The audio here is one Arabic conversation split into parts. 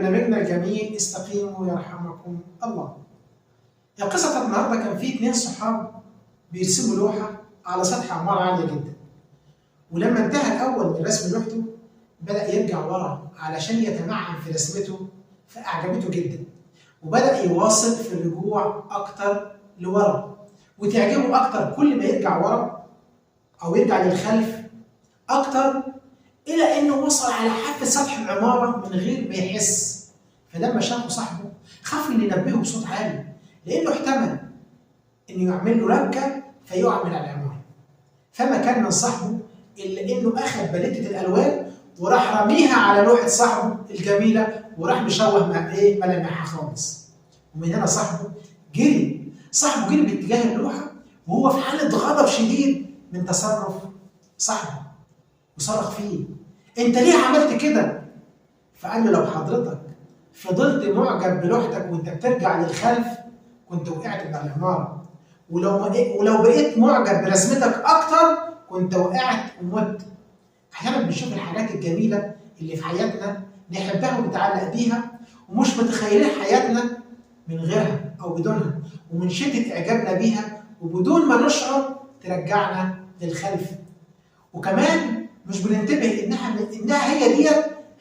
برنامجنا الجميل استقيموا يرحمكم الله. القصة النهارده كان في 2 صحاب بيرسموا لوحة على سطح عمارة عالية جدا، ولما انتهى الأول من رسم لوحته بدأ يرجع ورا علشان يتمعن في رسمته، فأعجبته جدا وبدأ يواصل في الرجوع أكتر لورا، وتعجبه أكتر كل ما يرجع ورا أو يرجع للخلف أكتر، إلى إنه وصل على حافة سطح العمارة من غير ما يحس. فلما شافه صاحبه خاف إنه ينبهه بصوت عالي، لأنه احتمل إنه يعمل له ربكة فيقع من العمارة. فما كان من صاحبه إلا إنه أخذ باليتة الألوان وراح رميها على لوحة صاحبه الجميلة، وراح مشوه ملامحها خالص. ومن هنا صاحبه جري باتجاه اللوحة، وهو في حالة غضب شديد من تصرف صاحبه، وصرخ فيه: انت ليه عملت كده؟ فقال له: لو حضرتك فضلت معجب بلوحتك وانت بترجع للخلف كنت وقعت من العمارة، ولو بقيت معجب برسمتك اكتر كنت وقعت ومت. احيانا بنشوف الحاجات الجميلة اللي في حياتنا نحبها ونتعلق بيها، ومش متخيلين حياتنا من غيرها او بدونها، ومن شدة اعجابنا بيها وبدون ما نشعر ترجعنا للخلف. وكمان مش بننتبه انها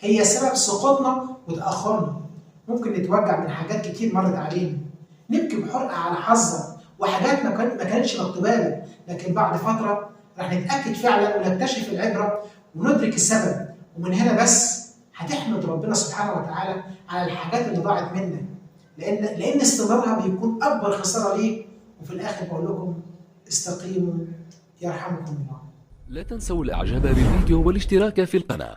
هي سبب سقوطنا وتاخرنا. ممكن نتوجع من حاجات كتير مرت علينا، نبكي بحرقه على حظك وحاجات ما كانتش مكتوبه لك، لكن بعد فتره راح نتاكد فعلا ونكتشف العبره وندرك السبب. ومن هنا بس هتحمد ربنا سبحانه وتعالى على الحاجات اللي ضاعت منك، لان استمرارها بيكون اكبر خساره ليك. وفي الاخر بقول لكم استقيموا يرحمكم الله. لا تنسوا الاعجاب بالفيديو والاشتراك في القناة.